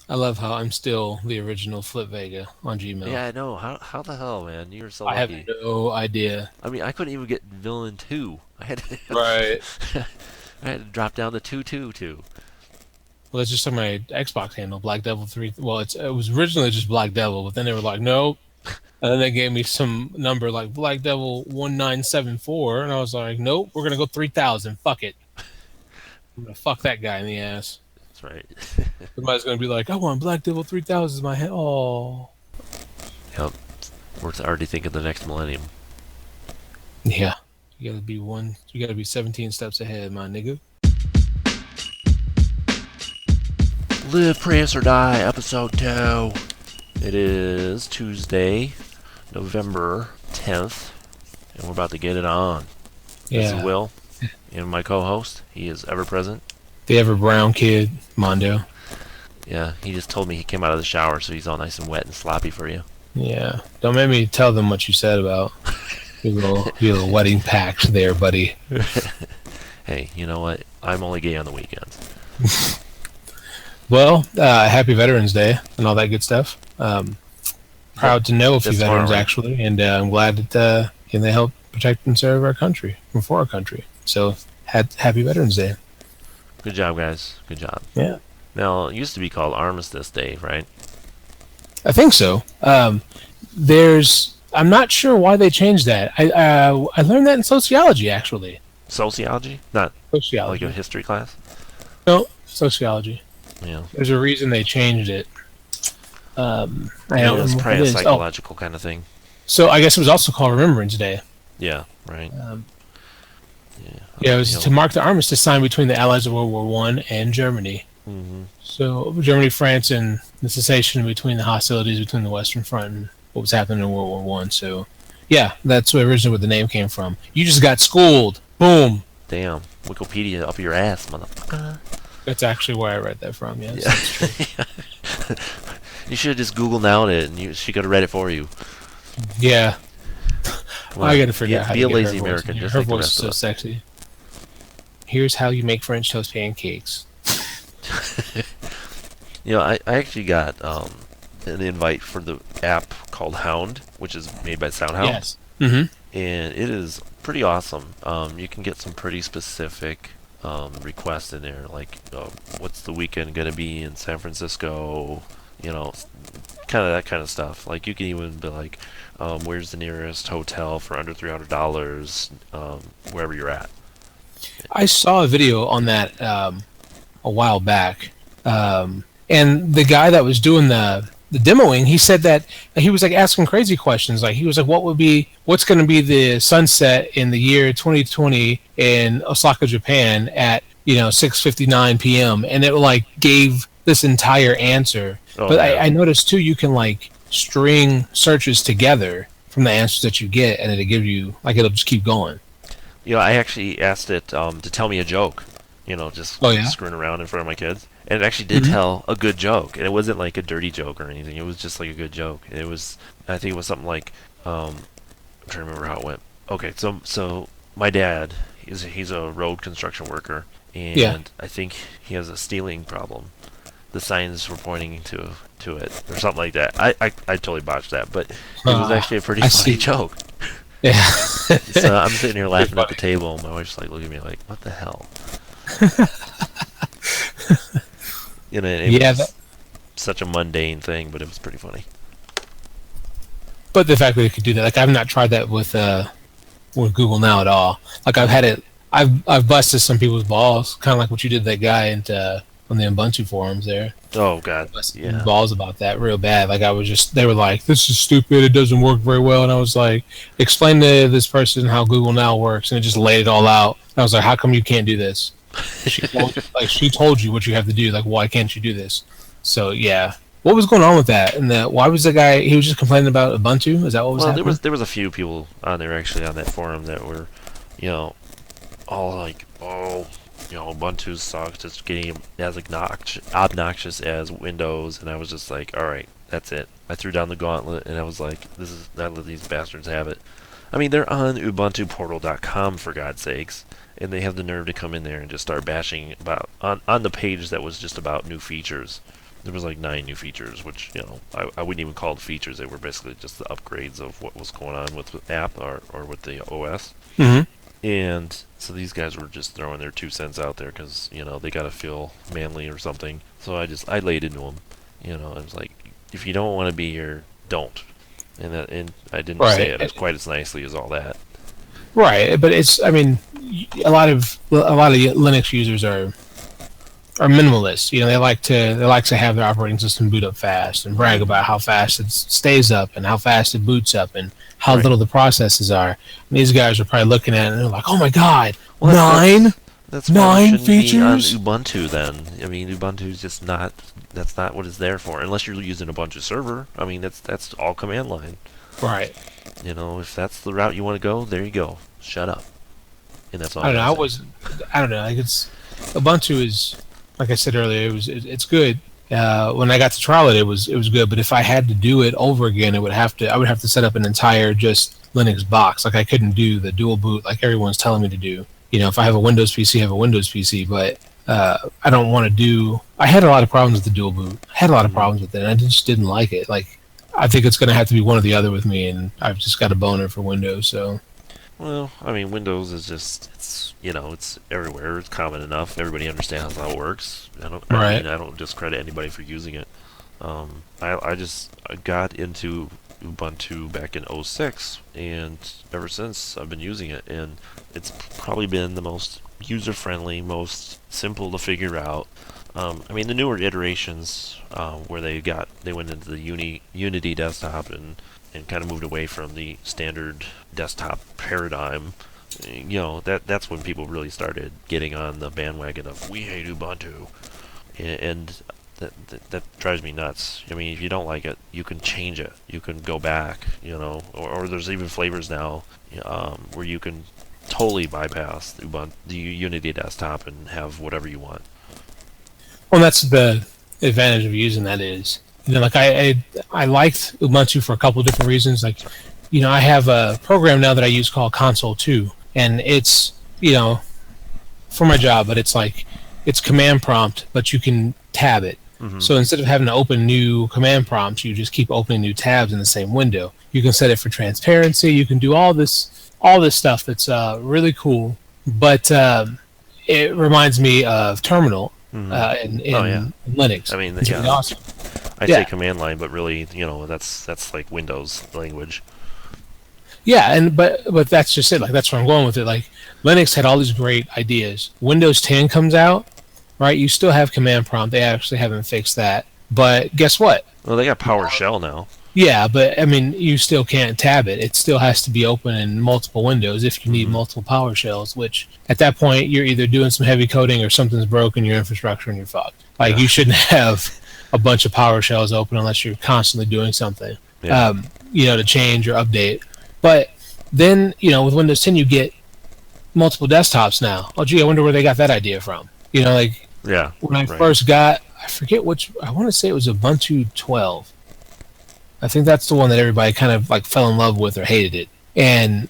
I love how I'm still the original Flip Vega on Gmail. Yeah, I know. How the hell, man? You're so I have lucky. no idea. I mean, I couldn't even get Villain 2. I had to Right. I had to drop down to 222. Well, that's just on my Xbox handle, Black Devil 3. Well, it was originally just Black Devil, but then they were like, nope. And then they gave me some number like Black Devil 1974, and I was like, nope, we're gonna go 3000. Fuck it. I'm gonna fuck that guy in the ass. That's right. Somebody's gonna be like, I want Black Devil 3000 as my head. Oh, Yep. We're already thinking the next millennium. yeah. You gotta be one. You gotta be 17 steps ahead, my nigga. Live, Prius, or Die, Episode 2. It is Tuesday, November 10th, and we're about to get it on. This is Yeah. Will, and my co-host. He is ever present. The ever brown kid, Mondo. Yeah, he just told me he came out of the shower, so he's all nice and wet and sloppy for you. Yeah. Don't make me tell them what you said about your little wedding packs there, buddy. Hey, you know what? I'm only gay on the weekends. Well, happy Veterans Day and all that good stuff. Proud to know a few That's tomorrow, veterans right? actually, and I'm glad that they help protect and serve our country and for our country. So, happy Veterans Day. Good job, guys. Good job. Yeah, Now, it used to be called Armistice Day, right? I think so. I'm not sure why they changed that. I learned that in sociology actually. Sociology? Not like a Sociology. history class? No, sociology. Yeah. There's a reason they changed it. I Yeah, don't that's remember what probably it a is. Oh, psychological kind of thing. so I guess it was also called Remembrance Day. Yeah, right. Um, Yeah. yeah, it You was to know. mark the armistice signed between the Allies of World War One and Germany. Hmm. So Germany, France, and the cessation between the hostilities between the Western Front and what was happening in World War One. So, yeah, that's where originally where the name came from. You just got schooled. Boom. Damn. Wikipedia up your ass, motherfucker. That's actually where I read that from. Yes, that's true. Yeah. You should have just Google nowed it, and she could have read it for you. Yeah, Come I on, got to figure out how be to a get her lazy voice in American, here. just Her like the voice is rest of so us. sexy. Here's how you make French toast pancakes. I actually got an invite for the app called Hound, which is made by Soundhound, Yes. Mm-hmm. and it is pretty awesome. You can get some pretty specific requests in there, like what's the weekend gonna be in San Francisco, you know, kind of that kind of stuff. Like you can even be like, where's the nearest hotel for under $300, wherever you're at. I saw a video on that a while back, and the guy that was doing the demoing, he said that he was like asking crazy questions. Like he was like, what's going to be the sunset in the year 2020 in Osaka, Japan at 6:59 p.m. and it like gave this entire answer. Oh But yeah. I noticed too, you can like string searches together from the answers that you get, and it'll give you like it'll just keep going. I actually asked it to tell me a joke. Just Oh yeah. screwing around in front of my kids, and it actually did Hmm. tell a good joke, and it wasn't like a dirty joke or anything. It was just like a good joke. And I think it was something like, I'm trying to remember how it went. Okay, so my dad, he's a road construction worker, Yeah. and I think he has a stealing problem. The signs were pointing to it or something like that. I totally botched that, but it was actually a pretty I funny see. joke. Yeah. So I'm sitting here Pretty laughing at the funny. table, and my wife's like looking at me like, "What the hell?" It Yeah, was such a mundane thing, but it was pretty funny. but the fact that it could do that, like I've not tried that with Google Now at all. Like I've busted some people's balls, kind of like what you did to that guy on the Ubuntu forums there. Oh God, Busted his yeah. balls about that real bad. Like they were like, this is stupid. It doesn't work very well. And I was like, explain to this person how Google Now works, and it just laid it all out. And I was like, how come you can't do this? She told you what you have to do. Like, why can't you do this? So yeah, what was going on with that? And why was the guy? He was just complaining about Ubuntu. Is that what was Well, there happening? was there was a few people on there actually on that forum that were, you know, all like, oh, Ubuntu sucks. It's getting as obnoxious as Windows, and I was just like, all right, that's it. I threw down the gauntlet, and I was like, this is not let these bastards have it. I mean, they're on UbuntuPortal.com for God's sakes, and they have the nerve to come in there and just start bashing about on the page that was just about new features. there was like 9 new features, which I wouldn't even call it features. They were basically just the upgrades of what was going on with the app or with the OS. Mm-hmm. And so these guys were just throwing their 2 cents out there because they gotta feel manly or something. So I laid into them. I was like, if you don't want to be here, don't. And I didn't say it as quite as nicely as all that. Right, but I mean, a lot of Linux users are minimalists. They like to have their operating system boot up fast and brag about how fast it stays up and how fast it boots up and how little the processes are. And these guys are probably looking at it and they're like, "Oh my God, that's 9 features on Ubuntu." Then I mean, Ubuntu's just not. That's not what it's there for, unless you're using a bunch of server. I mean, that's all command line. Right. If that's the route you want to go, there you go. Shut up. And that's all. I don't know. I don't know. Like Ubuntu is, like I said earlier, it's good. When I got to trial it, it was good. But if I had to do it over again, I would have to set up an entire just Linux box. Like I couldn't do the dual boot like everyone's telling me to do. If I have a Windows PC, I have a Windows PC. But I don't want to do. I had a lot of problems with the dual boot. I had a lot of problems with it, and I just didn't like it. Like I think it's going to have to be one or the other with me, and I've just got a boner for Windows. So. Well, I mean, Windows is just it's everywhere. It's common enough. Everybody understands how it works. I don't discredit anybody for using it. I got into Ubuntu back in '06, and ever since I've been using it, and it's probably been the most user-friendly, most simple to figure out. I mean, the newer iterations where they went into the Unity desktop and kind of moved away from the standard desktop paradigm. That's when people really started getting on the bandwagon of we hate Ubuntu, and that drives me nuts. I mean, if you don't like it, you can change it. You can go back, or there's even flavors now where you can totally bypass the Unity desktop and have whatever you want. Well, that's the advantage of using that is, like I liked Ubuntu for a couple of different reasons. Like, I have a program now that I use called Console 2, and it's, for my job, but it's like, it's command prompt, but you can tab it. Mm-hmm. So instead of having to open new command prompts, you just keep opening new tabs in the same window. You can set it for transparency. You can do all this stuff that's really cool. But it reminds me of Terminal. Mm-hmm. In Linux. I mean, it's really awesome. I say command line, but really, that's like Windows language. Yeah, but that's just it. Like that's where I'm going with it. Like Linux had all these great ideas. Windows 10 comes out, right? You still have command prompt. They actually haven't fixed that. But guess what? Well, they got PowerShell now. Yeah, but I mean, you still can't tab it. It still has to be open in multiple windows if you need multiple PowerShells, which at that point, you're either doing some heavy coding or something's broken your infrastructure and you're fucked. Like, you shouldn't have a bunch of PowerShells open unless you're constantly doing something, to change or update. But then, with Windows 10, you get multiple desktops now. Oh, gee, I wonder where they got that idea from. When I first got, I forget I want to say it was Ubuntu 12. I think that's the one that everybody kind of like fell in love with or hated it. And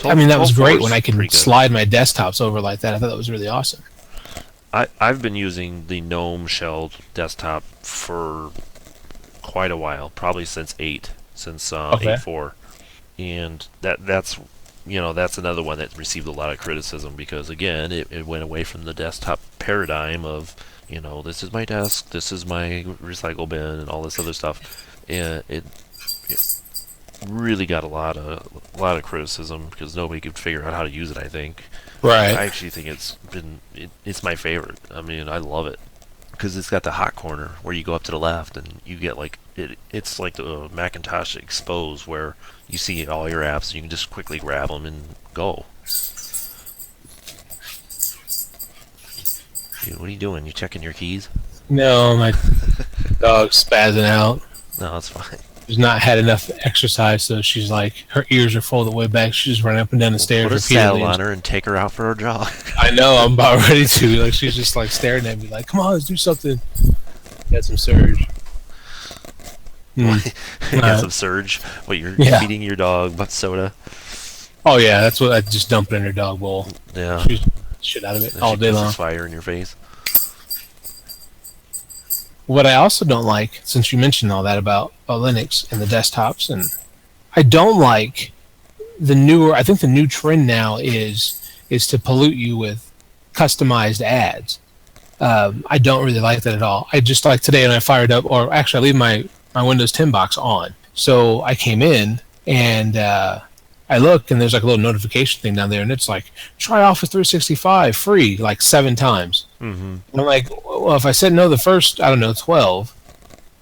I mean, that was great when I can slide my desktops over like that. I thought that was really awesome. I've been using the GNOME shell desktop for quite a while, probably since 8.4. And that's another one that received a lot of criticism because, again, it went away from the desktop paradigm of, this is my desk, this is my recycle bin, and all this other stuff. And it really got a lot of criticism because nobody could figure out how to use it. I think. Right. I actually think it's my favorite. I mean, I love it because it's got the hot corner where you go up to the left and you get like it's like the Macintosh Expose where you see all your apps and you can just quickly grab them and go. Dude, what are you doing? You checking your keys? No, my dog's spazzing out. No, that's fine. She's not had enough exercise, so she's like, her ears are folded way back. She's just running up and down the stairs. Put a saddle on her and take her out for a jog. I know, I'm about ready to. Like, she's just like staring at me, like, come on, let's do something. Got some surge. You got some surge? What, you're feeding your dog but soda? Oh, yeah, that's what I just dump it in her dog bowl. Yeah. She's shit out of it all day long. Fire in your face. what I also don't like, since you mentioned all that about Linux and the desktops, and I don't like the newer. I think the new trend now is to pollute you with customized ads. I don't really like that at all. I just like today, and I fired up, or actually, I leave my Windows 10 box on. So I came in and I look, and there's like a little notification thing down there, and it's like try Office 365 free like 7 times. Mm-hmm. And I'm like, well, if I said no the first, I don't know, 12,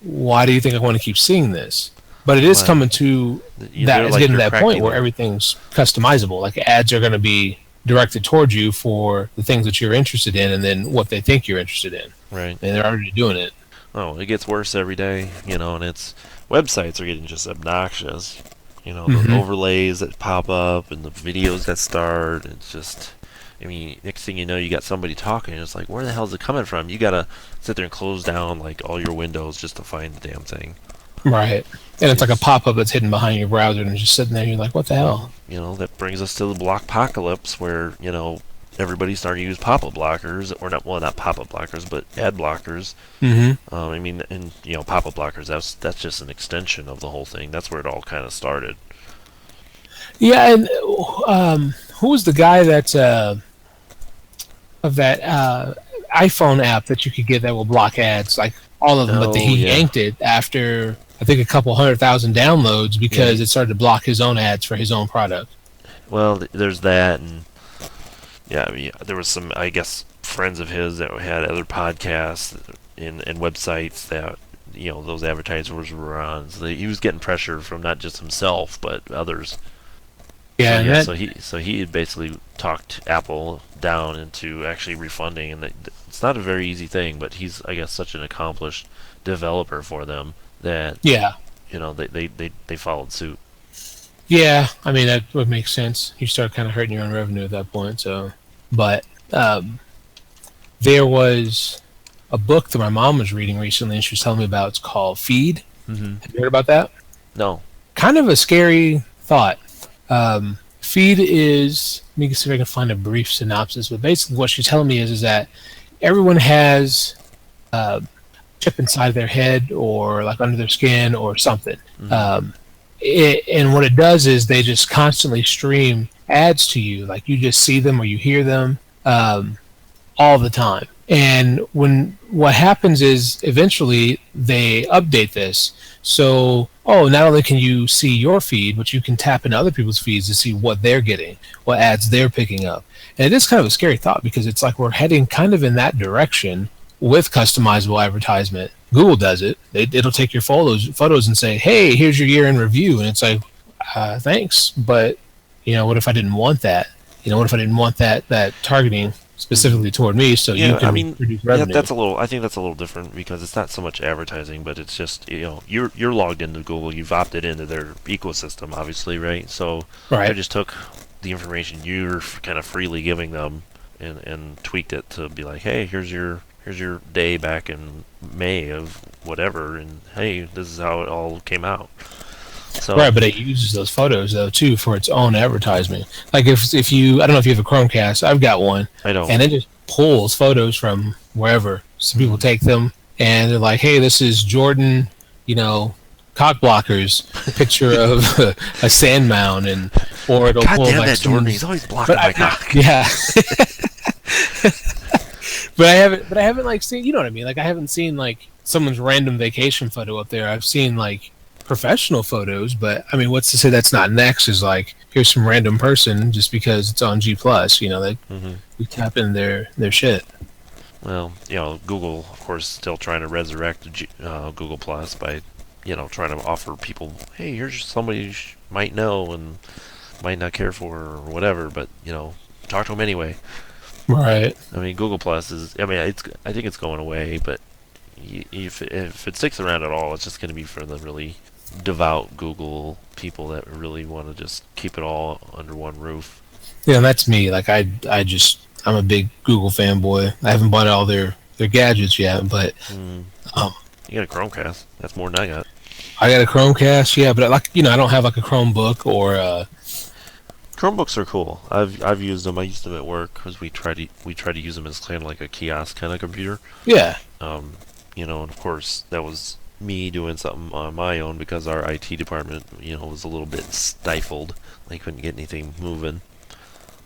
why do you think I want to keep seeing this? But it is Well, coming to that. It's like getting to you're that point cracking where it. everything's customizable. Like ads are going to be directed towards you for the things that you're interested in, and then what they think you're interested in. Right. And they're already doing it. Oh, it gets worse every day, and it's websites are getting just obnoxious. The Hmm. overlays that pop up and the videos that start. It's just, I mean, next thing you know, you got somebody talking, and it's like, where the hell is it coming from? You gotta sit there and close down like all your windows just to find the damn thing. Right. And it's like a It's, pop up that's hidden behind your browser, and it's just sitting there. You're like, what the hell? that brings us to the block apocalypse, where everybody's starting to use pop-up blockers, or not, well, not pop-up blockers, but ad blockers. Hmm. I mean, and pop-up blockers. That's just an extension of the whole thing. That's where it all kind of started. Yeah. And who was the guy that of that iPhone app that you could get that will block ads, like all of them, but Oh he yeah, yanked it after I think a couple 100,000 downloads yeah. because it started to block his own ads for his own product. Well, there's that, and yeah, I mean, there was some, I guess, friends of his that had other podcasts and websites that those advertisers were on. So he was getting pressure from not just himself but others. So Yeah, and yeah, that so he had basically talked Apple down into actually refunding, and it's not a very easy thing. But he's, I guess, such an accomplished developer for them that yeah. they followed suit. Yeah, I mean that would make sense. You start kind of hurting your own revenue at that point. So, but there was a book that my mom was reading recently, and she was telling me about. It's called Feed. Mm-hmm. Have you heard about that? No. Kind of a scary thought. Feed is. Let me see if I can find a brief synopsis. But basically, what she's telling me is that everyone has a chip inside their head, or like under their skin, or something. Mm-hmm. And what it does is they just constantly stream ads to you, like you just see them or you hear them all the time. And when what happens is eventually they update this, so not only can you see your feed, but you can tap into other people's feeds to see what they're getting, what ads they're picking up. And it is kind of a scary thought because it's like we're heading kind of in that direction with customizable advertisement. Google does it. It'll take your photos and say, "Hey, here's your year in review," and it's like, "Thanks," but what if I didn't want that? What if I didn't want that targeting specifically toward me, so you Yeah, I can mean, produce yeah, revenue? that's a little. I think that's a little different because it's not so much advertising, but it's just you're logged into Google, you've opted into their ecosystem, obviously, right? So they Right. just took the information you're kind of freely giving them and tweaked it to be like, hey, here's your day back in May of whatever, and hey, this is how it all came out. So Right, but it uses those photos though too for its own advertisement. Like if you, I don't know if you have a Chromecast, I've got one, I don't. and it just pulls photos from wherever. Some people Mm. take them and they're like, "Hey, this is Jordan, cock blockers picture of a sand mound," and or it'll God pull damn like that Jordan! someone's. He's always blocking But my cock. yeah, but I haven't like seen. You know what I mean? Like I haven't seen like someone's random vacation photo up there. I've seen like professional photos, but I mean, what's to say that's not next? Is like here's some random person just because it's on G Plus. They Hmm. we tap in their shit. Well, Google, of course, still trying to resurrect Google Plus by, trying to offer people, hey, here's somebody you might know and might not care for or whatever, but talk to them anyway. Right. I mean, Google Plus is, I mean, I think it's going away, but if it sticks around at all, it's just going to be for the really devout Google people that really want to just keep it all under one roof. Yeah, and that's me. Like I'm a big Google fanboy. I haven't bought all their gadgets yet, but Mm. um, You got a Chromecast. That's more than I got. I got a Chromecast. Yeah, but I don't have like a Chromebook or Chromebooks are cool. I've used them. I used them at work because we try to use them as kind of like a kiosk kind of computer. yeah. Um, and of course that was me doing something on my own because our IT department, was a little bit stifled. They couldn't get anything moving.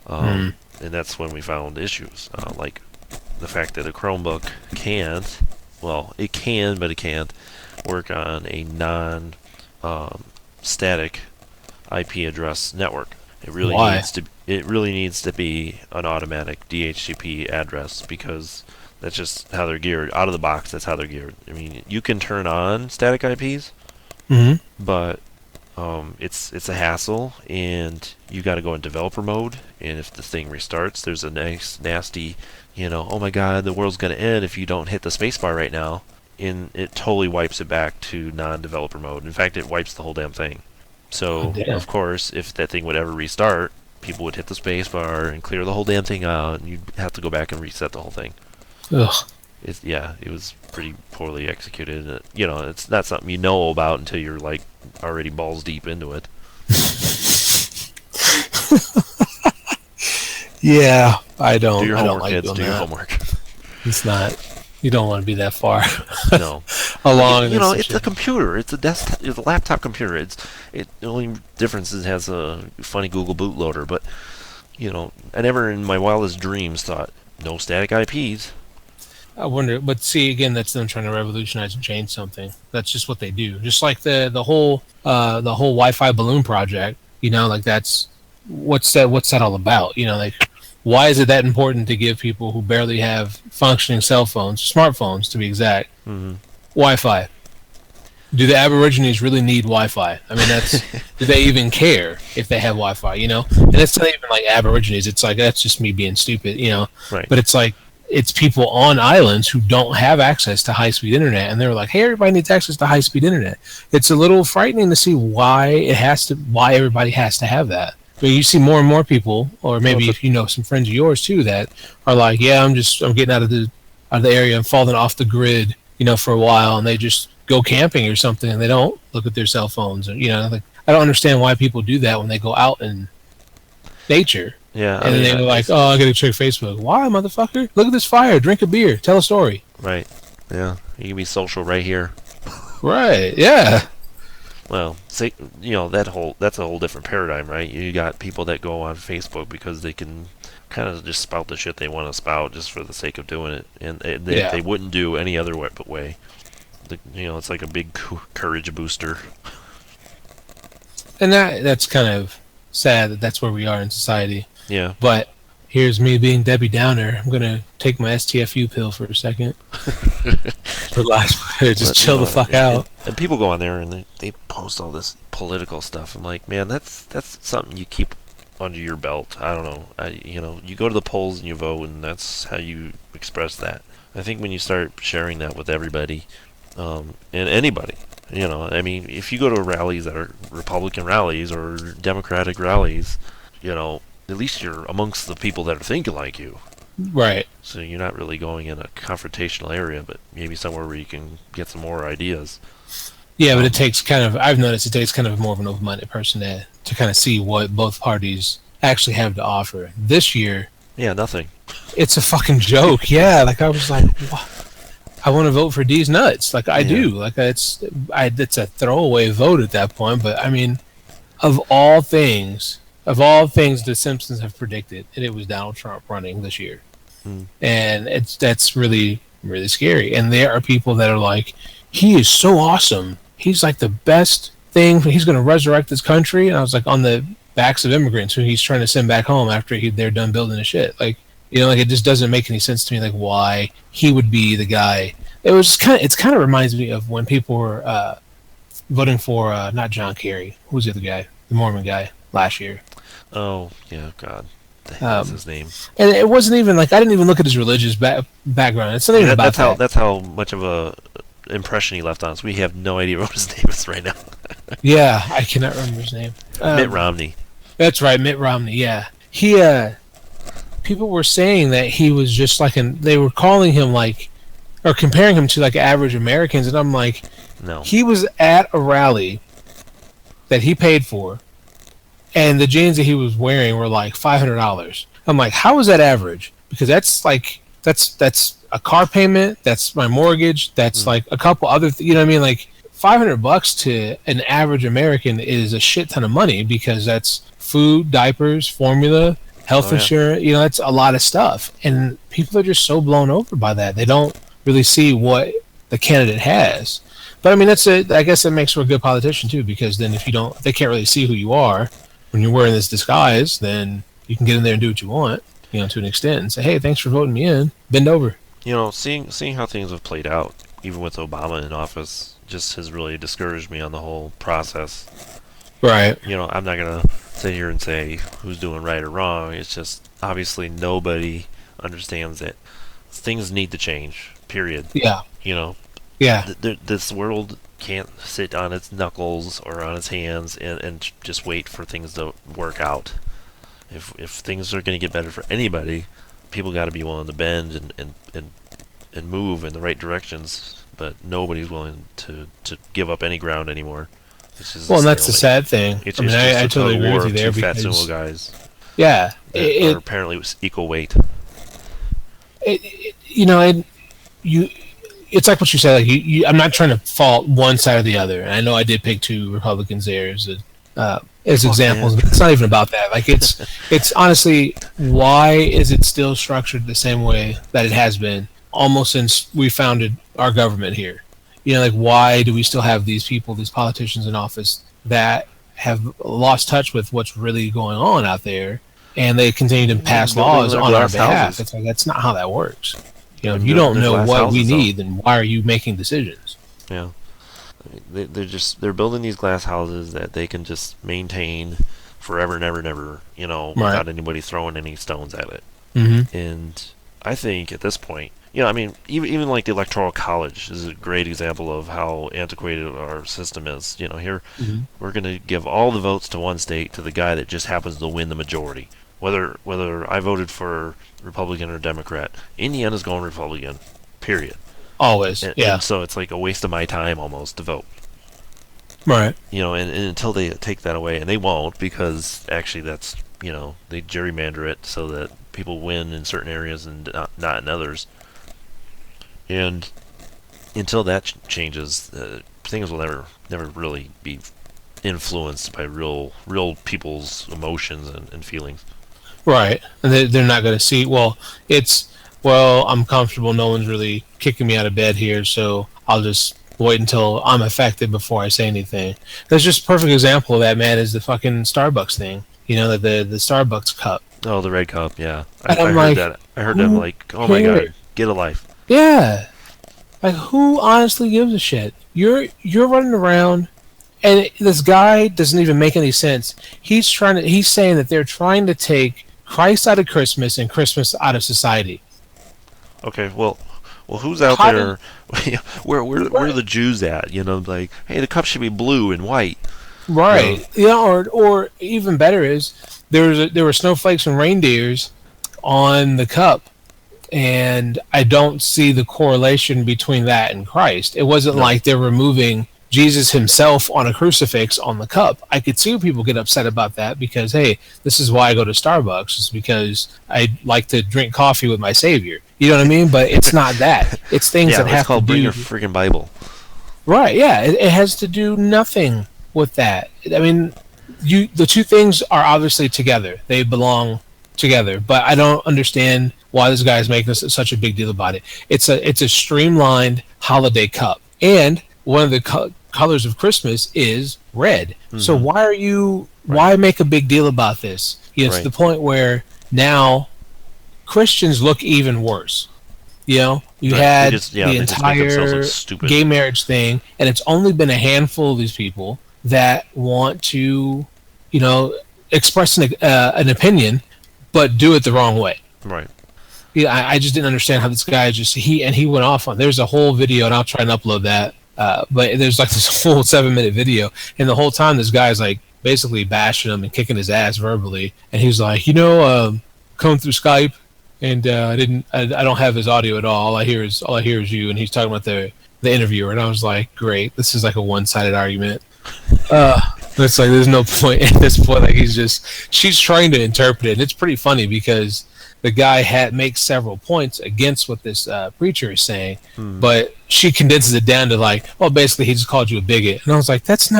Hmm. And that's when we found issues, like the fact that a Chromebook can't, well, it can, but it can't work on a non-static IP address network. It really Why? needs to. It really needs to be an automatic DHCP address because that's just how they're geared. Out of the box, that's how they're geared. I mean, you can turn on static IPs, Hmm. but it's a hassle, and you got to go in developer mode. And if the thing restarts, there's a nice nasty, oh my god, the world's gonna end if you don't hit the spacebar right now. And it totally wipes it back to non-developer mode. In fact, it wipes the whole damn thing. Oh, So, damn. of course, if that thing would ever restart, people would hit the spacebar and clear the whole damn thing out, and you'd have to go back and reset the whole thing. Ugh. It was pretty poorly executed. And it's not something you know about until you're like already balls deep into it. Yeah, I don't. Do your I don't homework, like kids. doing Do your that. homework. It's not. You don't want to be that far No, along. in this it's a shit. computer. It's a desktop. It's a laptop computer. The only difference is it has a funny Google bootloader. But I never in my wildest dreams thought no static IPs. I wonder, but see, again, that's them trying to revolutionize and change something. That's just what they do. Just like the whole Wi-Fi balloon project. Like that's what's that all about? Like why is it that important to give people who barely have functioning cell phones, smartphones to be exact, Hmm. Wi-Fi? Do the Aborigines really need Wi-Fi? I mean, do they even care if they have Wi-Fi? And it's not even like Aborigines. It's like that's just me being stupid. Right. But it's like it's people on islands who don't have access to high-speed internet, and they're like, "Hey, everybody needs access to high-speed internet." It's a little frightening to see why everybody has to have that. But you see more and more people, or maybe if you know some friends of yours too, that are like, "Yeah, I'm getting out of the area and falling off the grid, for a while," and they just go camping or something, and they don't look at their cell phones, like I don't understand why people do that when they go out in nature. Yeah. And then they were like, "Oh, I gotta check Facebook." Why, motherfucker? Look at this fire. Drink a beer. Tell a story. Right. Yeah. You can be social right here. Right. Yeah. Well, say, that's a whole different paradigm, right? You got people that go on Facebook because they can kind of just spout the shit they want to spout just for the sake of doing it, and they wouldn't do any other way. It's like a big courage booster. And that's kind of sad that that's where we are in society. Yeah. But here's me being Debbie Downer. I'm gonna take my STFU pill for a second. Relax. Just chill the fuck out. And people go on there and they post all this political stuff. I'm like, man, that's something you keep under your belt. I don't know. You go to the polls and you vote, and that's how you express that. I think when you start sharing that with everybody, and anybody, I mean, if you go to rallies that are Republican rallies or Democratic rallies, at least you're amongst the people that are thinking like you. Right. So you're not really going in a confrontational area, but maybe somewhere where you can get some more ideas. Yeah, but I've noticed it takes kind of more of an open-minded person to kind of see what both parties actually have to offer. This year, Yeah, nothing. it's a fucking joke. Yeah, like I was like, what? I want to vote for D's nuts. Like I do. Like it's a throwaway vote at that point. But I mean, of all things, the Simpsons have predicted, and it was Donald Trump running this year, and that's really really scary. And there are people that are like, he is so awesome. He's like the best thing. He's going to resurrect this country. And I was like, on the backs of immigrants who he's trying to send back home after they're done building the shit. Like, like it just doesn't make any sense to me. Like why he would be the guy. It's kind of reminds me of when people were voting for not John Kerry. Who's the other guy? The Mormon guy last year. Oh, yeah, God. That's his name. And it wasn't even like I didn't even look at his religious background. It's not even about that. That's how much of a impression he left on us. We have no idea what his name is right now. Yeah, I cannot remember his name. Mitt Romney. That's right, Mitt Romney. Yeah, he. People were saying that he was just like they were calling him like, or comparing him to like average Americans, and I'm like, no. He was at a rally that he paid for, and the jeans that he was wearing were like $500. I'm like, how is that average? Because that's a car payment, that's my mortgage, that's like a couple other, you know what I mean? Like $500 to an average American is a shit ton of money because that's food, diapers, formula, health insurance. You know, that's a lot of stuff, and people are just so blown over by that. They don't really see what the candidate has. But I mean, I guess it makes for a good politician too, because then if they can't really see who you are when you're wearing this disguise, then you can get in there and do what you want, you know, to an extent, and say, hey, thanks for voting me in. Bend over. You know, seeing how things have played out, even with Obama in office, just has really discouraged me on the whole process. Right. You know, I'm not gonna sit here and say who's doing right or wrong. It's just obviously nobody understands that things need to change. Period. Yeah. You know. Yeah. This world can't sit on its knuckles or on its hands and just wait for things to work out. If things are going to get better for anybody, people got to be willing to bend and move in the right directions. But nobody's willing to give up any ground anymore. Well, and that's the sad thing. It's I totally agree with you there. Two fat single guys. Yeah. That are apparently equal weight. It's like what you said. Like I'm not trying to fault one side or the other. And I know I did pick two Republicans there as examples. But it's not even about that. Like it's honestly, why is it still structured the same way that it has been almost since we founded our government here? You know, like why do we still have these people, these politicians in office that have lost touch with what's really going on out there, and they continue to pass laws on our behalf? It's like that's not how that works. You know, if you don't know what we need, then why are you making decisions? Yeah, they're building these glass houses that they can just maintain forever and ever and ever. You know, without anybody throwing any stones at it. Mm-hmm. And I think at this point, you know, I mean, even like the Electoral College is a great example of how antiquated our system is. You know, here we're going to give all the votes to one state to the guy that just happens to win the majority. Whether I voted for Republican or Democrat, Indiana's going Republican, period. Always, and so it's like a waste of my time almost to vote. Right. You know, and until they take that away, and they won't, because actually that's, you know, they gerrymander it so that people win in certain areas and not in others. And until that changes, things will never really be influenced by real people's emotions and feelings. Right, and they're not going to see. I'm comfortable. No one's really kicking me out of bed here, so I'll just wait until I'm affected before I say anything. That's just a perfect example of that, man. Is the fucking Starbucks thing? You know, the Starbucks cup. Oh, the red cup. Yeah, I heard that. I heard them like, oh my god, get a life. Yeah, like who honestly gives a shit? You're running around. And this guy doesn't even make any sense. He's saying that they're trying to take Christ out of Christmas and Christmas out of society. Okay, well, who's out there? Where are the Jews at? You know, like, hey, the cup should be blue and white. Right. You know? Or even better is there were snowflakes and reindeers on the cup, and I don't see the correlation between that and Christ. It wasn't like they're removing Jesus himself on a crucifix on the cup. I could see people get upset about that because, hey, this is why I go to Starbucks. It's because I like to drink coffee with my Savior. You know what I mean? But it's not that. It's things that have to do... bring your freaking Bible. Right, yeah. It has to do nothing with that. I mean, the two things are obviously together. They belong together. But I don't understand why this guy is making such a big deal about it. It's a streamlined holiday cup. And one of the colors of Christmas is red. Mm-hmm. So why make a big deal about this? You know, to the point where now Christians look even worse. You know, had the entire gay marriage thing, and it's only been a handful of these people that want to, you know, express an opinion, but do it the wrong way. Right. Yeah, I just didn't understand how this guy he went off on. There's a whole video, and I'll try and upload that. But there's like this whole 7-minute video, and the whole time this guy's like basically bashing him and kicking his ass verbally, and he's like, you know, coming through Skype, and I don't have his audio at all. All I hear is you, and he's talking about the interviewer, and I was like, great, this is like a one-sided argument. It's like there's no point at this point. Like she's trying to interpret it, and it's pretty funny because the guy makes several points against what this preacher is saying, Hmm. but she condenses it down to like, oh, basically he just called you a bigot, and I was like, that's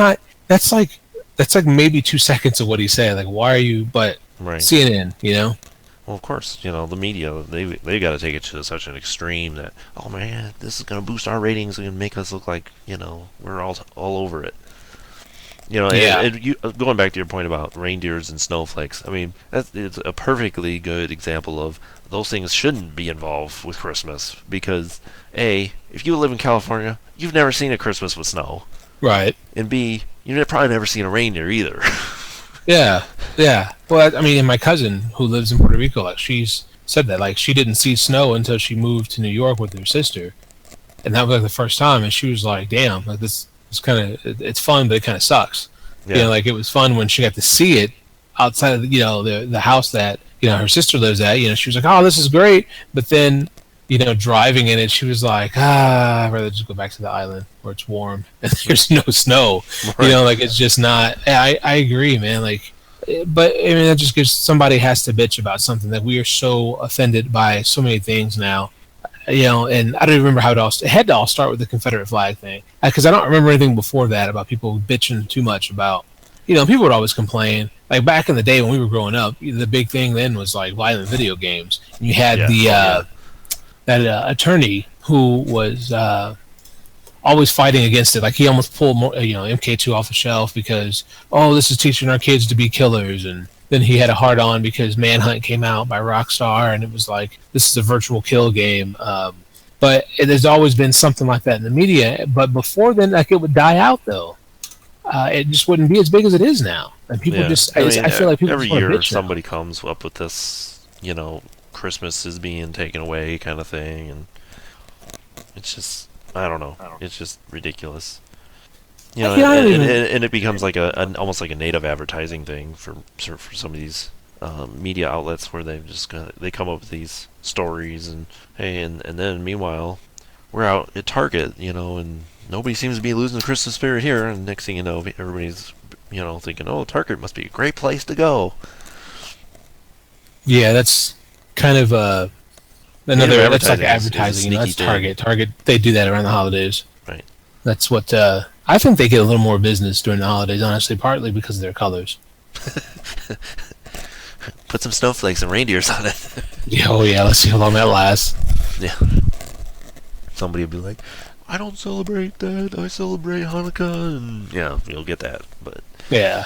like maybe 2 seconds of what he said. Like, why are you? But Right. CNN, you know. Well, of course, you know, the media, they got to take it to such an extreme that, oh man, this is going to boost our ratings and make us look like, you know, we're all over it. You know, Yeah. going back to your point about reindeers and snowflakes, I mean, it's a perfectly good example of those things shouldn't be involved with Christmas because, A, if you live in California, you've never seen a Christmas with snow. Right. And B, you've probably never seen a reindeer either. Yeah. Yeah. Well, I mean, and my cousin who lives in Puerto Rico, like, she's said that, like, she didn't see snow until she moved to New York with her sister, and that was like the first time, and she was like, "Damn, like this is kind of it's fun, but it kind of sucks." Yeah. You know, like it was fun when she got to see it outside of the house that her sister lives at. You know, she was like, "Oh, this is great," but then driving in it, she was like, I'd rather just go back to the island where it's warm and there's no snow. Right. You know, like it's just not. I agree, man. Like, but I mean, that just gives somebody has to bitch about something that we are so offended by so many things now. You know, and I don't even remember how it had to all start with the Confederate flag thing, because I don't remember anything before that about people bitching too much about. People would always complain. Like back in the day when we were growing up, the big thing then was like violent video games. And you had that attorney who was always fighting against it. Like he almost pulled MK2 off the shelf because this is teaching our kids to be killers, and then he had a hard on because Manhunt came out by Rockstar, and it was like this is a virtual kill game. But there's always been something like that in the media. But before then, like it would die out though. It just wouldn't be as big as it is now, and people just. I feel like people every just year bitch somebody comes up with this, Christmas is being taken away kind of thing, and it's just I don't know. It's just ridiculous. And it becomes like almost like a native advertising thing for some of these media outlets where they come up with these stories and then meanwhile we're out at Target, and nobody seems to be losing the Christmas spirit here, and next thing you know, everybody's thinking, oh, Target must be a great place to go. Yeah, that's kind of another. That's like advertising. That's Target. Target. They do that around the holidays. Right. That's what I think they get a little more business during the holidays. Honestly, partly because of their colors. Put some snowflakes and reindeers on it. Oh yeah, let's see how long that lasts. Yeah. Somebody will be like, I don't celebrate that. I celebrate Hanukkah, and yeah, you'll get that. But yeah.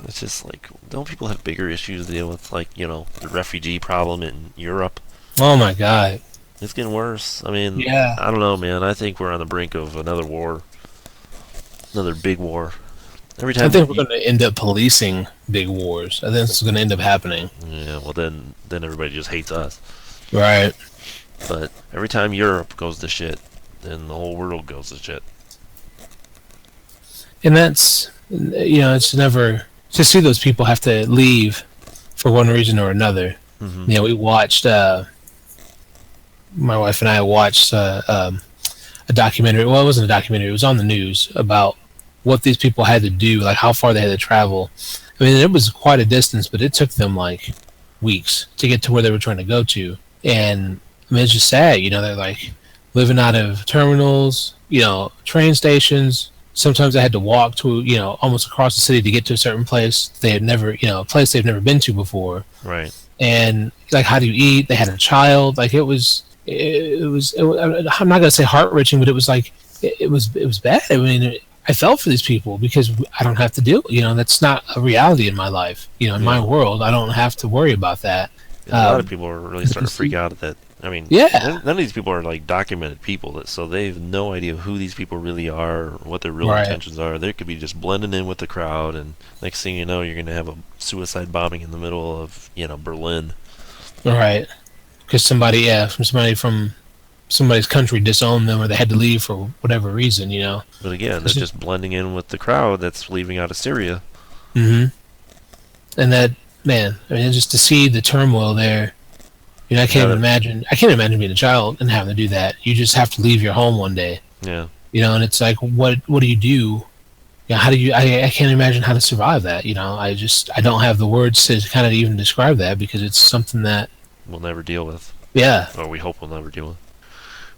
It's just like, don't people have bigger issues to deal with, like, the refugee problem in Europe? Oh my God. It's getting worse. I mean, yeah. I don't know, man. I think we're on the brink of another war. Another big war. Every time I think we're going to end up policing big wars. I think this is going to end up happening. Yeah, well then everybody just hates us. Right. But every time Europe goes to shit, then the whole world goes to shit. And that's, it's never... To see those people have to leave for one reason or another. Mm-hmm. We watched... my wife and I watched a documentary. Well, it wasn't a documentary. It was on the news about what these people had to do, like how far they had to travel. I mean, it was quite a distance, but it took them like weeks to get to where they were trying to go to. And I mean, it's just sad. They're like living out of terminals, train stations. Sometimes they had to walk to, almost across the city to get to a certain place they had never, a place they've never been to before. Right. And like, how do you eat? They had a child. Like it was I'm not gonna say heart-wrenching, but it was like it was bad. I mean, I felt for these people because I don't have to deal. That's not a reality in my life. In my world, I don't have to worry about that. A lot of people are really starting to freak out at that. I mean, none of these people are like documented people, so they have no idea who these people really are, or what their real intentions are. They could be just blending in with the crowd, and next thing you know, you're gonna have a suicide bombing in the middle of Berlin. Right. Because from somebody's country disowned them, or they had to leave for whatever reason, But again, they're just blending in with the crowd that's leaving out of Syria. Mm-hmm. And that, man, I mean, just to see the turmoil there, I can't even imagine. I can't imagine being a child and having to do that. You just have to leave your home one day. Yeah. And it's like, what do you do? you know, how do you? I can't imagine how to survive that. You know, I don't have the words to kind of even describe that because it's something that we'll never deal with. yeah. Or we hope we'll never deal with.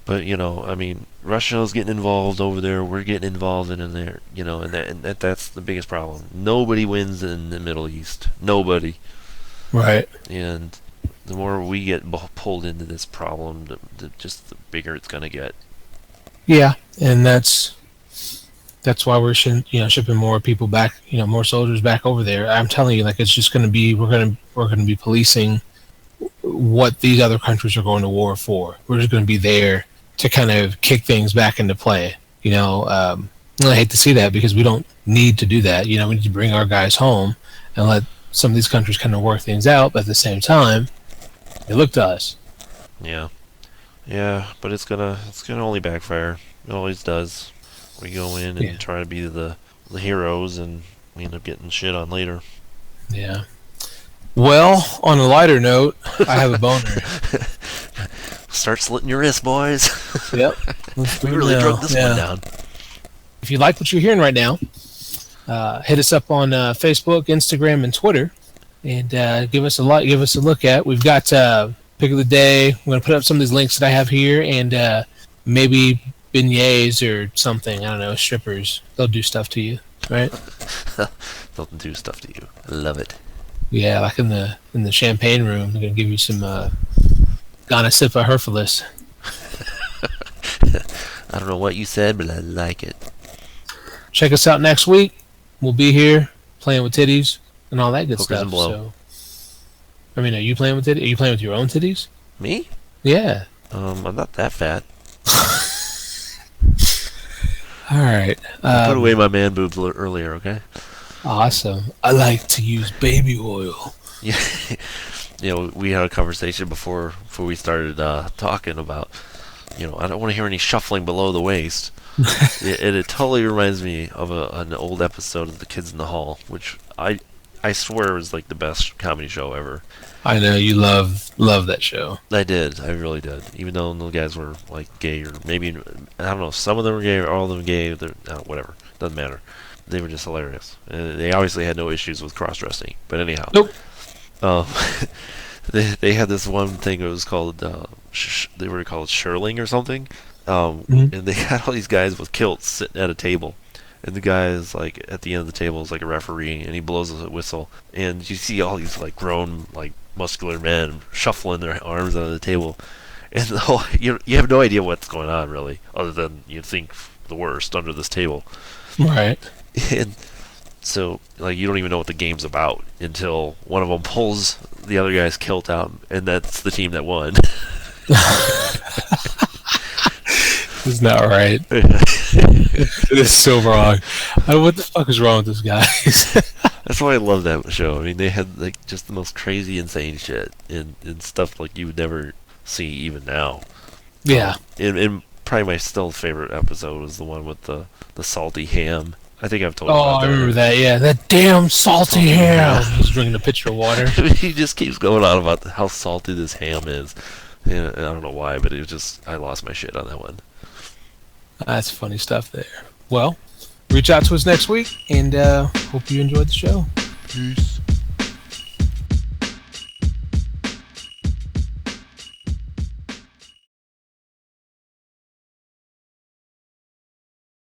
But you know, I mean, Russia's getting involved over there. We're getting involved in there. You know, and that's the biggest problem. Nobody wins in the Middle East. Nobody. Right. And the more we get pulled into this problem, just the bigger it's gonna get. Yeah, and that's why we're shipping more people back, more soldiers back over there. I'm telling you, like it's just going to be we're going to be policing what these other countries are going to war for. We're just going to be there to kind of kick things back into play. I hate to see that because we don't need to do that. We need to bring our guys home and let some of these countries kind of work things out. But at the same time, they look to us. Yeah, but it's gonna only backfire. It always does. We go in and try to be the heroes, and we end up getting shit on later. Yeah. Well, on a lighter note, I have a boner. Start slitting your wrists, boys. Yep. We really drug this one down. If you like what you're hearing right now, hit us up on Facebook, Instagram, and Twitter, and give us a look at. We've got pick of the day. I'm going to put up some of these links that I have here, and maybe beignets or something. I don't know, strippers. They'll do stuff to you, right? They'll do stuff to you. I love it. Yeah, like in the champagne room, they're gonna give you some Ghana Sipa Hercules. I don't know what you said, but I like it. Check us out next week. We'll be here playing with titties and all that good Hookers stuff. and blow. So, are you playing with titties? Are you playing with your own titties? Me? Yeah. I'm not that fat. All right. I put away my man boobs earlier, okay? Awesome. I like to use baby oil. Yeah. We had a conversation before we started talking about, I don't want to hear any shuffling below the waist. It totally reminds me of an old episode of The Kids in the Hall, which I swear was like the best comedy show ever. I know you love that show. I did. I really did. Even though the guys were like gay, or maybe I don't know, some of them were gay or all of them gay. Whatever, doesn't matter. They were just hilarious, and they obviously had no issues with cross-dressing. But anyhow, nope. They had this one thing. It was called they were called shirling or something. Mm-hmm. And they had all these guys with kilts sitting at a table. And the guy is like at the end of the table is like a referee, and he blows a whistle, and you see all these like grown, like muscular men shuffling their arms under the table, and the whole, you have no idea what's going on really, other than you think the worst under this table. Right. And so like you don't even know what the game's about until one of them pulls the other guy's kilt out, and that's the team that won. It's not right. It is so wrong. What the fuck is wrong with this guy? That's why I love that show. I mean, they had like just the most crazy, insane shit and stuff like you would never see even now. Yeah. And probably my still favorite episode was the one with the salty ham. I think I've told you Oh, about that. I remember that. Yeah, that damn salty ham. He's drinking a pitcher of water. He just keeps going on about how salty this ham is. And I don't know why, but it was just, I lost my shit on that one. That's funny stuff there. Well, reach out to us next week, and hope you enjoyed the show. Peace.